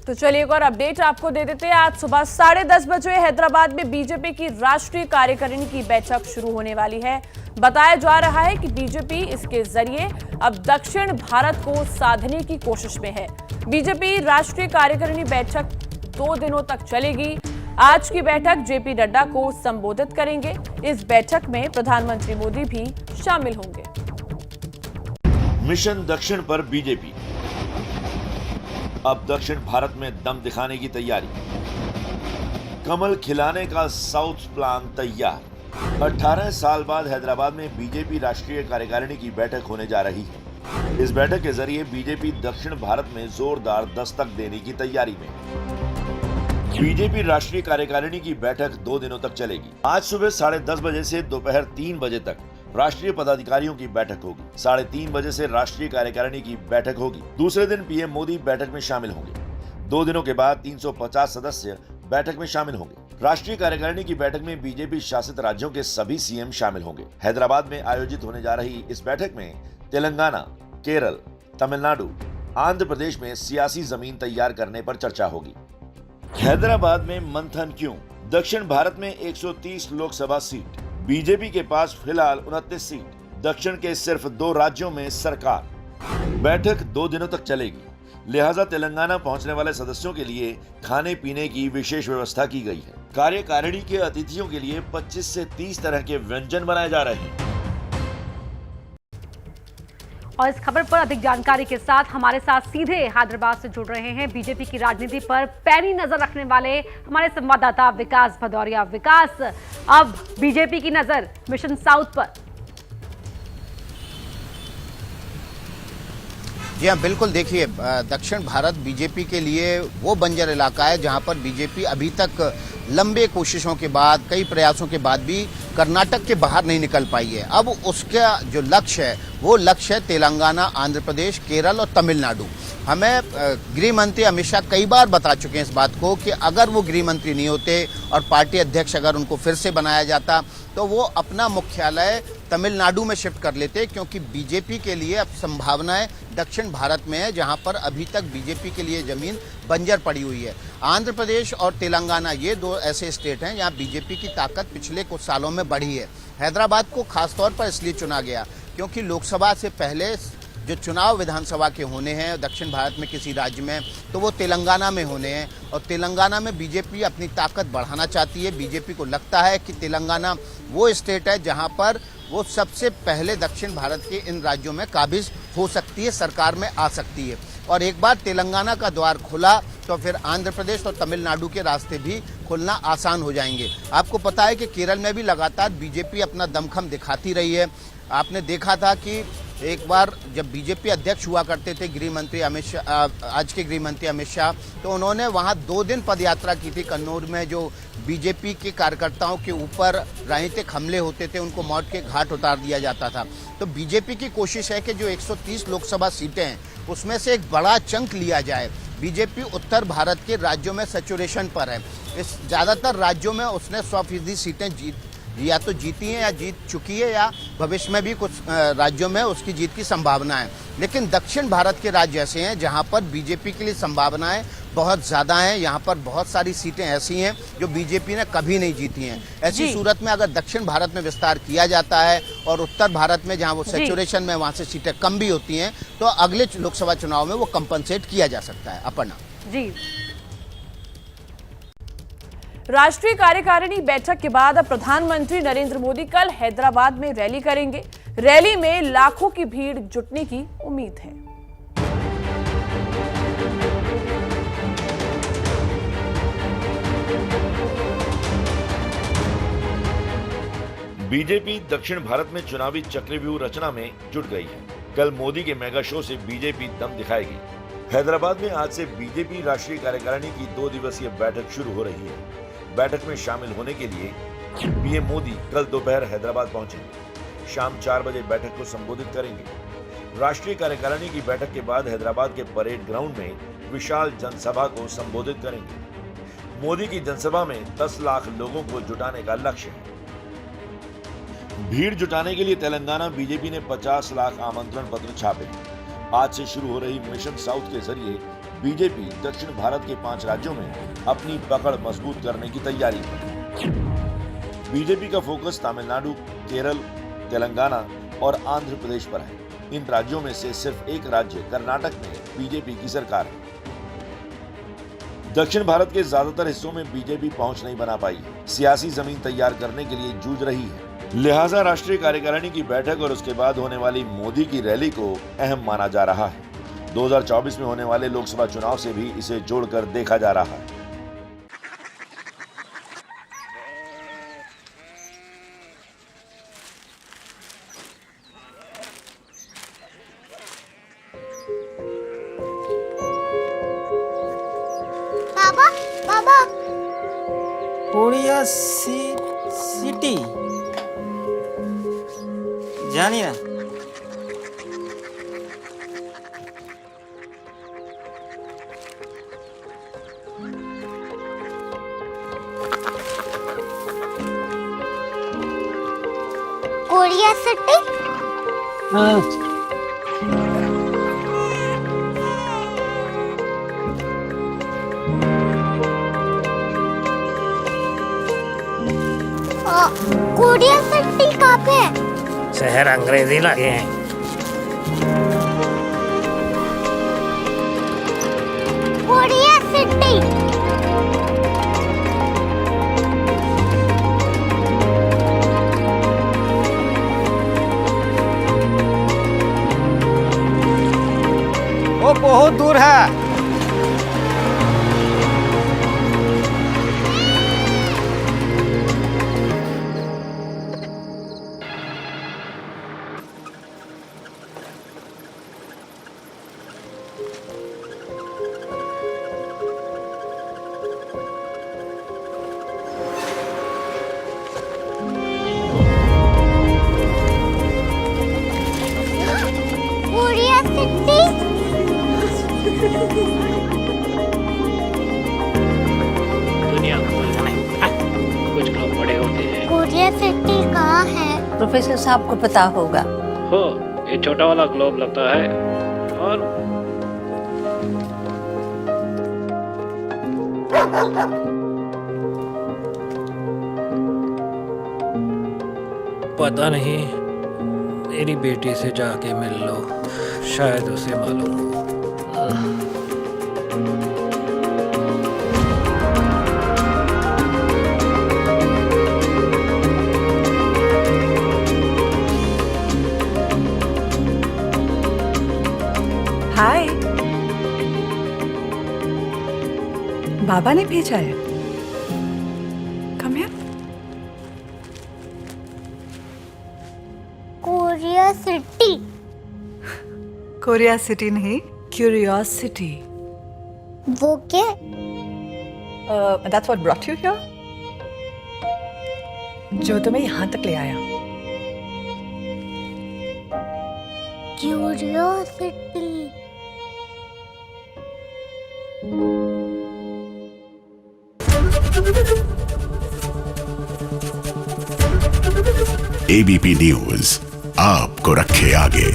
तो चलिए एक और अपडेट आपको दे देते हैं। आज सुबह 10:30 बजे हैदराबाद में बीजेपी की राष्ट्रीय कार्यकारिणी की बैठक शुरू होने वाली है। बताया जा रहा है कि बीजेपी इसके जरिए अब दक्षिण भारत को साधने की कोशिश में है। बीजेपी राष्ट्रीय कार्यकारिणी बैठक 2 दिनों तक चलेगी। आज की बैठक जेपी नड्डा को संबोधित करेंगे। इस बैठक में प्रधानमंत्री मोदी भी शामिल होंगे। मिशन दक्षिण पर बीजेपी अब दक्षिण भारत में दम दिखाने की तैयारी। कमल खिलाने का साउथ प्लान तैयार। 18 साल बाद हैदराबाद में बीजेपी राष्ट्रीय कार्यकारिणी की बैठक होने जा रही है। इस बैठक के जरिए बीजेपी दक्षिण भारत में जोरदार दस्तक देने की तैयारी में। बीजेपी राष्ट्रीय कार्यकारिणी की बैठक 2 दिनों तक चलेगी। आज सुबह 10:30 बजे से दोपहर 3 बजे तक राष्ट्रीय पदाधिकारियों की बैठक होगी। 3:30 बजे से राष्ट्रीय कार्यकारिणी की बैठक होगी। दूसरे दिन पीएम मोदी बैठक में शामिल होंगे। 2 दिनों के बाद 350 सदस्य बैठक में शामिल होंगे। राष्ट्रीय कार्यकारिणी की बैठक में बीजेपी शासित राज्यों के सभी सीएम शामिल होंगे। हैदराबाद में आयोजित होने जा रही इस बैठक में तेलंगाना, केरल, तमिलनाडु, आंध्र प्रदेश में सियासी जमीन तैयार करने पर चर्चा होगी। हैदराबाद में मंथन क्यों? दक्षिण भारत में 130 लोकसभा सीट, बीजेपी के पास फिलहाल 29 सीट। दक्षिण के सिर्फ 2 राज्यों में सरकार। बैठक 2 दिनों तक चलेगी, लिहाजा तेलंगाना पहुंचने वाले सदस्यों के लिए खाने पीने की विशेष व्यवस्था की गई है। कार्यकारिणी के अतिथियों के लिए 25 से 30 तरह के व्यंजन बनाए जा रहे हैं। और इस खबर पर अधिक जानकारी के साथ हमारे साथ सीधे हैदराबाद से जुड़ रहे हैं बीजेपी की राजनीति पर पैनी नजर रखने वाले हमारे संवाददाता विकास भदौरिया। विकास, अब बीजेपी की नजर मिशन साउथ पर। जी हाँ, बिल्कुल। देखिए, दक्षिण भारत बीजेपी के लिए वो बंजर इलाका है जहां पर बीजेपी अभी तक लंबे कोशिशों के बाद, कई प्रयासों के बाद भी कर्नाटक के बाहर नहीं निकल पाई है। अब उसका जो लक्ष्य है वो लक्ष्य है तेलंगाना, आंध्र प्रदेश, केरल और तमिलनाडु। हमें गृह मंत्री अमित शाह कई बार बता चुके हैं इस बात को कि अगर वो गृह मंत्री नहीं होते और पार्टी अध्यक्ष अगर उनको फिर से बनाया जाता तो वो अपना मुख्यालय तमिलनाडु में शिफ्ट कर लेते, क्योंकि बीजेपी के लिए अब संभावनाएं दक्षिण भारत में है जहां पर अभी तक बीजेपी के लिए जमीन बंजर पड़ी हुई है। आंध्र प्रदेश और तेलंगाना ये 2 ऐसे स्टेट हैं जहां बीजेपी की ताकत पिछले कुछ सालों में बढ़ी है। हैदराबाद को खासतौर पर इसलिए चुना गया क्योंकि लोकसभा से पहले जो चुनाव विधानसभा के होने हैं दक्षिण भारत में किसी राज्य में, तो वो तेलंगाना में होने हैं। और तेलंगाना में बीजेपी अपनी ताकत बढ़ाना चाहती है। बीजेपी को लगता है कि तेलंगाना वो स्टेट है जहां पर वो सबसे पहले दक्षिण भारत के इन राज्यों में काबिज हो सकती है, सरकार में आ सकती है। और एक बार तेलंगाना का द्वार खुला तो फिर आंध्र प्रदेश और तमिलनाडु के रास्ते भी खुलना आसान हो जाएंगे। आपको पता है कि केरल में भी लगातार बीजेपी अपना दमखम दिखाती रही है। आपने देखा था कि एक बार जब बीजेपी अध्यक्ष हुआ करते थे गृह मंत्री अमित शाह, आज के गृह मंत्री अमित शाह, तो उन्होंने वहां 2 दिन पदयात्रा की थी कन्नौज में। जो बीजेपी के कार्यकर्ताओं के ऊपर राजनीतिक हमले होते थे उनको मौत के घाट उतार दिया जाता था। तो बीजेपी की कोशिश है कि जो 130 लोकसभा सीटें हैं उसमें से एक बड़ा चंक लिया जाए। बीजेपी उत्तर भारत के राज्यों में सैचुरेशन पर है। इस ज़्यादातर राज्यों में उसने 100% सीटें या तो जीती हैं या जीत चुकी है, या भविष्य में भी कुछ राज्यों में उसकी जीत की संभावना है। लेकिन दक्षिण भारत के राज्य ऐसे हैं जहां पर बीजेपी के लिए संभावनाएं बहुत ज़्यादा हैं। यहां पर बहुत सारी सीटें ऐसी हैं जो बीजेपी ने कभी नहीं जीती हैं। ऐसी सूरत में अगर दक्षिण भारत में विस्तार किया जाता है और उत्तर भारत में जहां वो सैचुरेशन में वहां से सीटें कम भी होती हैं तो अगले लोकसभा चुनाव में वो कंपनसेट किया जा सकता है। अपर्णा जी, राष्ट्रीय कार्यकारिणी बैठक के बाद अब प्रधानमंत्री नरेंद्र मोदी कल हैदराबाद में रैली करेंगे। रैली में लाखों की भीड़ जुटने की उम्मीद है। बीजेपी दक्षिण भारत में चुनावी चक्रव्यूह रचना में जुट गई है। कल मोदी के मेगा शो से बीजेपी दम दिखाएगी। हैदराबाद में आज से बीजेपी राष्ट्रीय कार्यकारिणी की 2 दिवसीय बैठक शुरू हो रही है। बैठक में शामिल होने के लिए पीएम मोदी कल दोपहर हैदराबाद पहुंचेंगे। शाम 4 बजे बैठक को संबोधित करेंगे। राष्ट्रीय कार्यकारिणी की बैठक के बाद हैदराबाद के परेड ग्राउंड में विशाल जनसभा को संबोधित करेंगे। मोदी की जनसभा में 10 लाख लोगों को जुटाने का लक्ष्य है। भीड़ जुटाने के लिए तेलंगाना बीजेपी ने 50 लाख आमंत्रण पत्र छापे। आज से शुरू हो रही मिशन साउथ के जरिए बीजेपी दक्षिण भारत के 5 राज्यों में अपनी पकड़ मजबूत करने की तैयारी है। बीजेपी का फोकस तमिलनाडु, केरल, तेलंगाना और आंध्र प्रदेश पर है। इन राज्यों में से सिर्फ एक राज्य कर्नाटक में बीजेपी की सरकार है। दक्षिण भारत के ज्यादातर हिस्सों में बीजेपी पहुंच नहीं बना पाई, सियासी जमीन तैयार करने के लिए जूझ रही है। लिहाजा राष्ट्रीय कार्यकारिणी की बैठक और उसके बाद होने वाली मोदी की रैली को अहम माना जा रहा है। 2024 में होने वाले लोकसभा चुनाव से भी इसे जोड़कर देखा जा रहा है। बाबा बाबा कोरिया सिटी जानिए ना। कोरिया सिटी कोरिया सिटी कहाँ पे है? शहर अंग्रेजी लगे हैं। कोरिया सिटी वो बहुत दूर है। कोरिया सिटी दुनिया को नहीं, कुछ लोग बड़े होते हैं। कोरिया सिटी कहाँ है? प्रोफेसर साहब को पता होगा। हो, ये छोटा वाला ग्लोब लगता है और पता नहीं, मेरी बेटी से जाके मिल लो, शायद उसे मालूम हो। हाय, बाबा ने भेजा है। Come here. Korea city Korea city नहीं, क्यूरियोसिटी। वो क्या? That's what brought you here. जो तुम्हें यहाँ तक ले आया। क्यूरियोसिटी एबीपी न्यूज आपको रखे आगे।